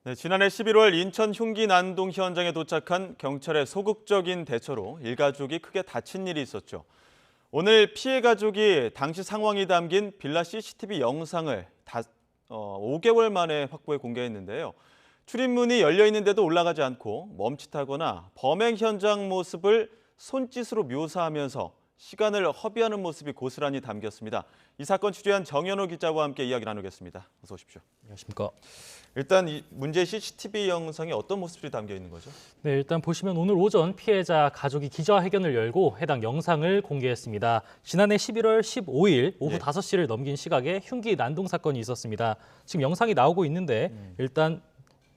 네, 지난해 11월 인천 흉기 난동 현장에 도착한 경찰의 소극적인 대처로 일가족이 크게 다친 일이 있었죠. 오늘 피해 가족이 당시 상황이 담긴 빌라 CCTV 영상을 5개월 만에 확보해 공개했는데요. 출입문이 열려 있는데도 올라가지 않고 멈칫하거나 범행 현장 모습을 손짓으로 묘사하면서 시간을 허비하는 모습이 고스란히 담겼습니다. 이 사건 취재한 정현호 기자와 함께 이야기 나누겠습니다. 어서 오십시오. 안녕하십니까. 일단 이 문제의 CCTV 영상에 어떤 모습들이 담겨 있는 거죠? 네, 일단 보시면 오늘 오전 피해자 가족이 기자회견을 열고 해당 영상을 공개했습니다. 지난해 11월 15일 오후 5시를 넘긴 시각에 흉기 난동 사건이 있었습니다. 지금 영상이 나오고 있는데 일단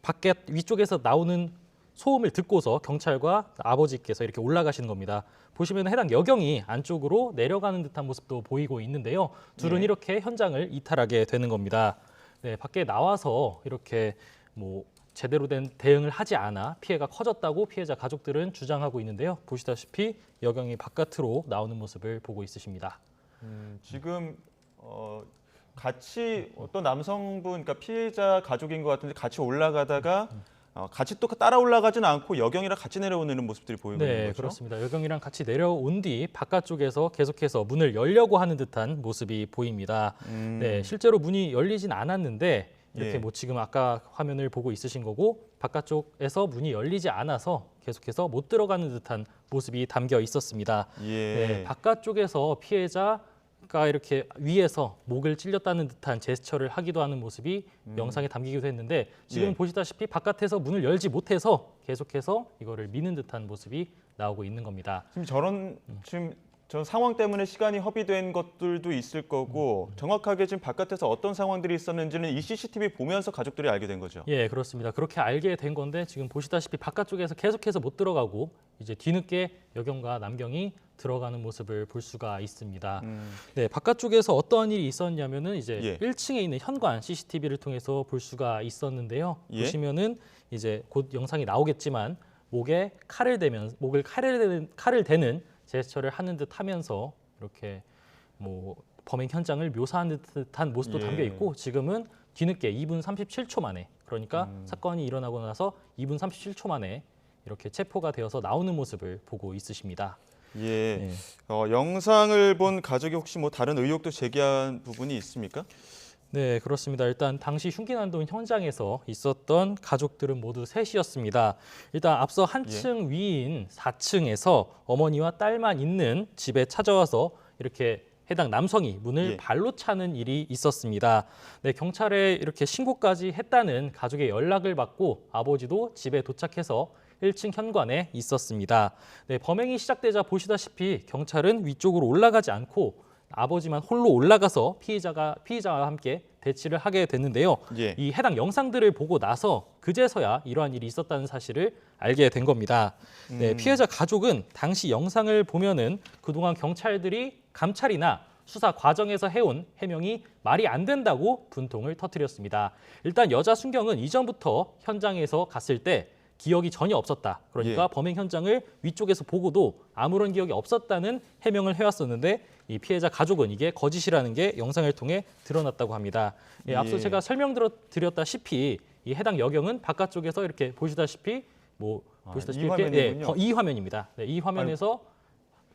밖에 위쪽에서 나오는 소음을 듣고서 경찰과 아버지께서 이렇게 올라가시는 겁니다. 보시면 해당 여경이 안쪽으로 내려가는 듯한 모습도 보이고 있는데요. 둘은 이렇게 현장을 이탈하게 되는 겁니다. 네, 밖에 나와서 이렇게 제대로 된 대응을 하지 않아 피해가 커졌다고 피해자 가족들은 주장하고 있는데요. 보시다시피 여경이 바깥으로 나오는 모습을 보고 있으십니다. 지금 같이 어떤 남성분, 그러니까 피해자 가족인 것 같은데 같이 올라가다가 같이 또 따라 올라가지는 않고 여경이랑 같이 내려오는 모습들이 보이고 있는 네, 거죠? 그렇습니다. 여경이랑 같이 내려온 뒤 바깥쪽에서 계속해서 문을 열려고 하는 듯한 모습이 보입니다. 네, 실제로 문이 열리진 않았는데 이렇게 지금 아까 화면을 보고 있으신 거고 바깥쪽에서 문이 열리지 않아서 계속해서 못 들어가는 듯한 모습이 담겨 있었습니다. 네, 바깥쪽에서 피해자가 이렇게 위에서 목을 찔렸다는 듯한 제스처를 하기도 하는 모습이 영상에 담기기도 했는데 지금 보시다시피 바깥에서 문을 열지 못해서 계속해서 이거를 미는 듯한 모습이 나오고 있는 겁니다. 지금 저 상황 때문에 시간이 허비된 것들도 있을 거고 정확하게 지금 바깥에서 어떤 상황들이 있었는지는 이 CCTV 보면서 가족들이 알게 된 거죠? 예, 그렇습니다. 그렇게 알게 된 건데 지금 보시다시피 바깥쪽에서 계속해서 못 들어가고 이제 뒤늦게 여경과 남경이 들어가는 모습을 볼 수가 있습니다. 네, 바깥쪽에서 어떠한 일이 있었냐면은 이제 1층에 있는 현관 CCTV를 통해서 볼 수가 있었는데요. 보시면은 이제 곧 영상이 나오겠지만 목을 칼을 대는 제스처를 하는 듯 하면서 이렇게 범행 현장을 묘사하는 듯한 모습도 담겨 있고 지금은 뒤늦게 2분 37초 만에 그러니까 사건이 일어나고 나서 2분 37초 만에 이렇게 체포가 되어서 나오는 모습을 보고 있으십니다. 영상을 본 가족이 혹시 다른 의혹도 제기한 부분이 있습니까? 네, 그렇습니다. 일단 당시 흉기 난동 현장에서 있었던 가족들은 모두 셋이었습니다. 일단 앞서 한층 위인 4층에서 어머니와 딸만 있는 집에 찾아와서 이렇게 해당 남성이 문을 발로 차는 일이 있었습니다. 네, 경찰에 이렇게 신고까지 했다는 가족의 연락을 받고 아버지도 집에 도착해서 1층 현관에 있었습니다. 네, 범행이 시작되자 보시다시피 경찰은 위쪽으로 올라가지 않고 아버지만 홀로 올라가서 피의자와 함께 대치를 하게 됐는데요. 이 해당 영상들을 보고 나서 그제서야 이러한 일이 있었다는 사실을 알게 된 겁니다. 네, 피해자 가족은 당시 영상을 보면은 그동안 경찰들이 감찰이나 수사 과정에서 해온 해명이 말이 안 된다고 분통을 터뜨렸습니다. 일단 여자 순경은 이전부터 현장에서 갔을 때 기억이 전혀 없었다. 그러니까 범행 현장을 위쪽에서 보고도 아무런 기억이 없었다는 해명을 해왔었는데 이 피해자 가족은 이게 거짓이라는 게 영상을 통해 드러났다고 합니다. 앞서 제가 설명드렸다시피 이 해당 여경은 바깥쪽에서 이렇게 보시다시피 이 화면입니다. 네, 이 화면에서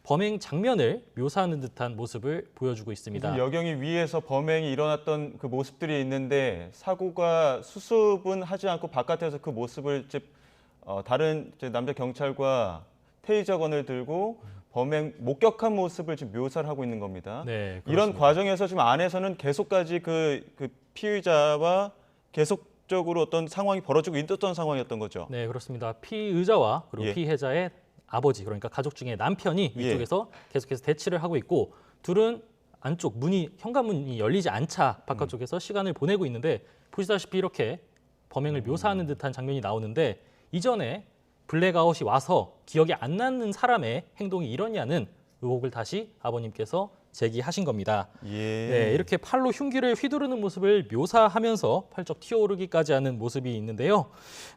범행 장면을 묘사하는 듯한 모습을 보여주고 있습니다. 여경이 위에서 범행이 일어났던 그 모습들이 있는데 사고가 수습은 하지 않고 바깥에서 그 모습을 다른 남자 경찰과 테이저건을 들고 범행 목격한 모습을 지금 묘사를 하고 있는 겁니다. 네, 이런 과정에서 지금 안에서는 계속까지 그 피의자와 계속적으로 어떤 상황이 벌어지고 있었던 상황이었던 거죠. 네, 그렇습니다. 피의자와 그리고 피해자의 아버지, 그러니까 가족 중에 남편이 위쪽에서 계속해서 대치를 하고 있고 둘은 안쪽 현관문이 열리지 않자 바깥쪽에서 시간을 보내고 있는데 보시다시피 이렇게 범행을 묘사하는 듯한 장면이 나오는데 이전에 블랙아웃이 와서 기억이 안 나는 사람의 행동이 이러냐는 의혹을 다시 아버님께서 제기하신 겁니다. 네, 이렇게 팔로 흉기를 휘두르는 모습을 묘사하면서 펄쩍 튀어오르기까지 하는 모습이 있는데요.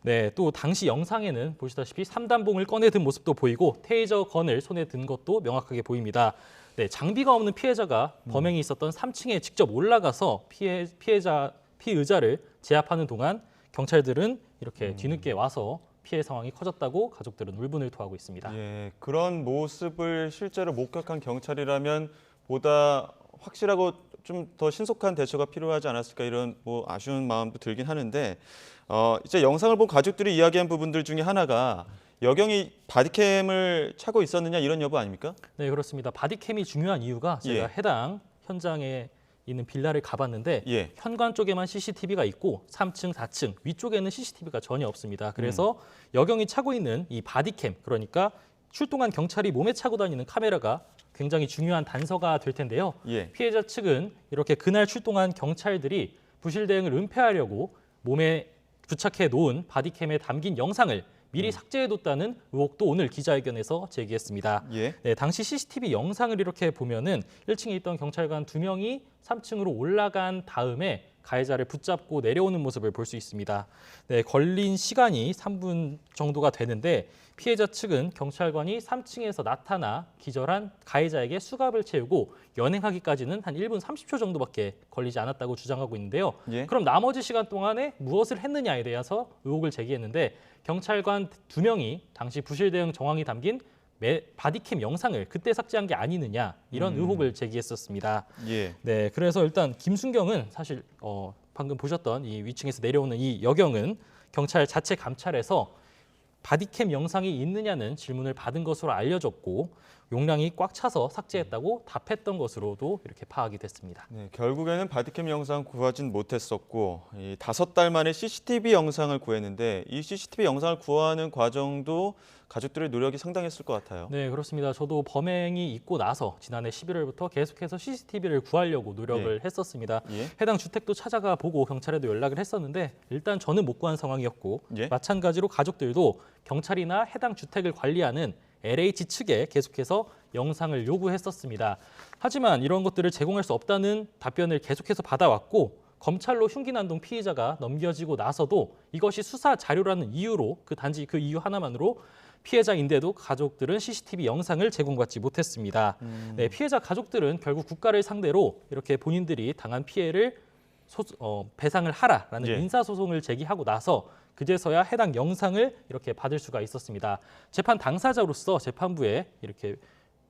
네, 또 당시 영상에는 보시다시피 3단봉을 꺼내 든 모습도 보이고 테이저 건을 손에 든 것도 명확하게 보입니다. 네, 장비가 없는 피해자가 범행이 있었던 3층에 직접 올라가서 피의자를 제압하는 동안 경찰들은 이렇게 뒤늦게 와서 피해 상황이 커졌다고 가족들은 울분을 토하고 있습니다. 예, 그런 모습을 실제로 목격한 경찰이라면 보다 확실하고 좀 더 신속한 대처가 필요하지 않았을까 이런 뭐 아쉬운 마음도 들긴 하는데 이제 영상을 본 가족들이 이야기한 부분들 중에 하나가 여경이 바디캠을 차고 있었느냐 이런 여부 아닙니까? 네, 그렇습니다. 바디캠이 중요한 이유가 제가 예. 해당 현장에 있는 빌라를 가봤는데 예. 현관 쪽에만 CCTV가 있고 3층, 4층 위쪽에는 CCTV가 전혀 없습니다. 그래서 여경이 차고 있는 이 바디캠, 그러니까 출동한 경찰이 몸에 차고 다니는 카메라가 굉장히 중요한 단서가 될 텐데요. 예. 피해자 측은 이렇게 그날 출동한 경찰들이 부실 대응을 은폐하려고 몸에 부착해 놓은 바디캠에 담긴 영상을 미리 삭제해뒀다는 의혹도 오늘 기자회견에서 제기했습니다. 예. 네, 당시 CCTV 영상을 이렇게 보면은 1층에 있던 경찰관 2명이 3층으로 올라간 다음에 가해자를 붙잡고 내려오는 모습을 볼 수 있습니다. 네, 걸린 시간이 3분 정도가 되는데 피해자 측은 경찰관이 3층에서 나타나 기절한 가해자에게 수갑을 채우고 연행하기까지는 한 1분 30초 정도밖에 걸리지 않았다고 주장하고 있는데요. 예. 그럼 나머지 시간 동안에 무엇을 했느냐에 대해서 의혹을 제기했는데 경찰관 2명이 당시 부실 대응 정황이 담긴 바디캠 영상을 그때 삭제한 게 아니느냐 이런 의혹을 제기했었습니다. 예. 네, 그래서 일단 김순경은 사실 방금 보셨던 이 위층에서 내려오는 이 여경은 경찰 자체 감찰에서 바디캠 영상이 있느냐는 질문을 받은 것으로 알려졌고 용량이 꽉 차서 삭제했다고 답했던 것으로도 이렇게 파악이 됐습니다. 네, 결국에는 바디캠 영상 구하진 못했었고 이 5달 만에 CCTV 영상을 구했는데 이 CCTV 영상을 구하는 과정도 가족들의 노력이 상당했을 것 같아요. 네, 그렇습니다. 저도 범행이 있고 나서 지난해 11월부터 계속해서 CCTV를 구하려고 노력을 했었습니다. 예. 해당 주택도 찾아가 보고 경찰에도 연락을 했었는데 일단 저는 못 구한 상황이었고 예. 마찬가지로 가족들도 경찰이나 해당 주택을 관리하는 LH 측에 계속해서 영상을 요구했었습니다. 하지만 이런 것들을 제공할 수 없다는 답변을 계속해서 받아왔고 검찰로 흉기난동 피의자가 넘겨지고 나서도 이것이 수사 자료라는 이유로 단지 그 이유 하나만으로 피해자인데도 가족들은 CCTV 영상을 제공받지 못했습니다. 네, 피해자 가족들은 결국 국가를 상대로 이렇게 본인들이 당한 피해를 배상을 하라라는 예. 민사소송을 제기하고 나서 그제서야 해당 영상을 이렇게 받을 수가 있었습니다. 재판 당사자로서 재판부에 이렇게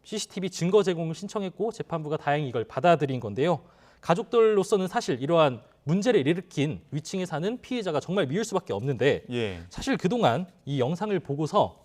CCTV 증거 제공을 신청했고 재판부가 다행히 이걸 받아들인 건데요. 가족들로서는 사실 이러한 문제를 일으킨 위층에 사는 피해자가 정말 미울 수밖에 없는데 예. 사실 그동안 이 영상을 보고서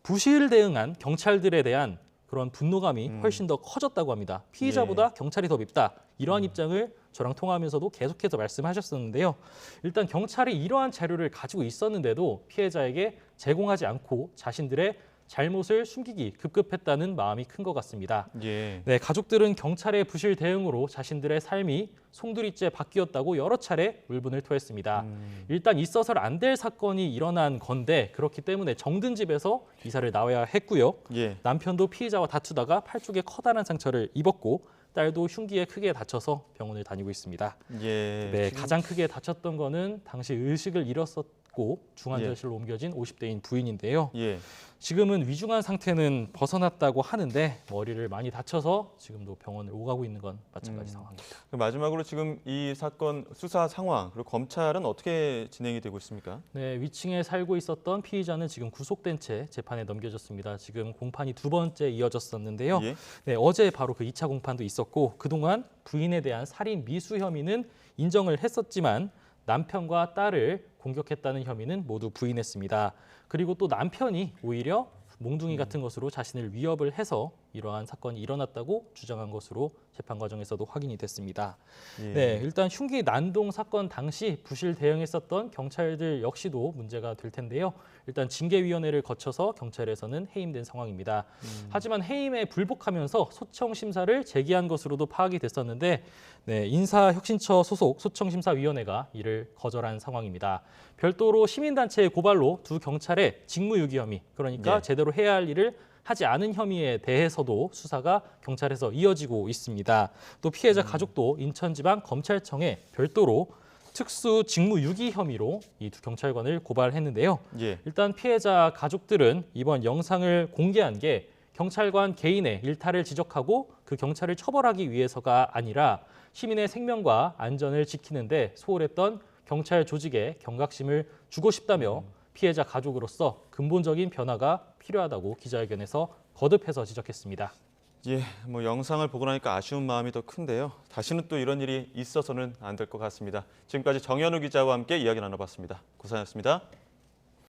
부실 대응한 경찰들에 대한 그런 분노감이 훨씬 더 커졌다고 합니다. 피의자보다 경찰이 더 밉다. 이러한 입장을 저랑 통화하면서도 계속해서 말씀하셨었는데요. 일단 경찰이 이러한 자료를 가지고 있었는데도 피해자에게 제공하지 않고 자신들의 잘못을 숨기기 급급했다는 마음이 큰 것 같습니다. 예. 네, 가족들은 경찰의 부실 대응으로 자신들의 삶이 송두리째 바뀌었다고 여러 차례 울분을 토했습니다. 일단 있어서는 안 될 사건이 일어난 건데 그렇기 때문에 정든 집에서 이사를 나와야 했고요. 예. 남편도 피의자와 다투다가 팔 쪽에 커다란 상처를 입었고 딸도 흉기에 크게 다쳐서 병원을 다니고 있습니다. 예. 네, 지금- 가장 크게 다쳤던 거는 당시 의식을 잃었었고 중환자실로 옮겨진 50대인 부인인데요. 예. 지금은 위중한 상태는 벗어났다고 하는데 머리를 많이 다쳐서 지금도 병원을 오가고 있는 건 마찬가지 상황입니다. 마지막으로 지금 이 사건 수사 상황 그리고 검찰은 어떻게 진행이 되고 있습니까? 네, 위층에 살고 있었던 피의자는 지금 구속된 채 재판에 넘겨졌습니다. 지금 공판이 2번째 이어졌었는데요. 예. 네, 어제 바로 그 2차 공판도 있었고 그동안 부인에 대한 살인 미수 혐의는 인정을 했었지만 남편과 딸을 공격했다는 혐의는 모두 부인했습니다. 그리고 또 남편이 오히려 몽둥이 같은 것으로 자신을 위협을 해서 이러한 사건이 일어났다고 주장한 것으로 재판 과정에서도 확인이 됐습니다. 예. 네, 일단 흉기 난동 사건 당시 부실 대응했었던 경찰들 역시도 문제가 될 텐데요. 일단 징계위원회를 거쳐서 경찰에서는 해임된 상황입니다. 하지만 해임에 불복하면서 소청 심사를 제기한 것으로도 파악이 됐었는데 네, 인사혁신처 소속 소청심사위원회가 이를 거절한 상황입니다. 별도로 시민단체의 고발로 두 경찰의 직무유기 혐의, 그러니까 예. 제대로 해야 할 일을 하지 않은 혐의에 대해서도 수사가 경찰에서 이어지고 있습니다. 또 피해자 가족도 인천지방검찰청에 별도로 특수 직무유기 혐의로 이 두 경찰관을 고발했는데요. 예. 일단 피해자 가족들은 이번 영상을 공개한 게 경찰관 개인의 일탈을 지적하고 그 경찰을 처벌하기 위해서가 아니라 시민의 생명과 안전을 지키는 데 소홀했던 경찰 조직에 경각심을 주고 싶다며 피해자 가족으로서 근본적인 변화가 필요하다고 기자회견에서 거듭해서 지적했습니다. 예, 영상을 보고 나니까 아쉬운 마음이 더 큰데요. 다시는 또 이런 일이 있어서는 안 될 것 같습니다. 지금까지 정현우 기자와 함께 이야기 나눠봤습니다. 고생하셨습니다.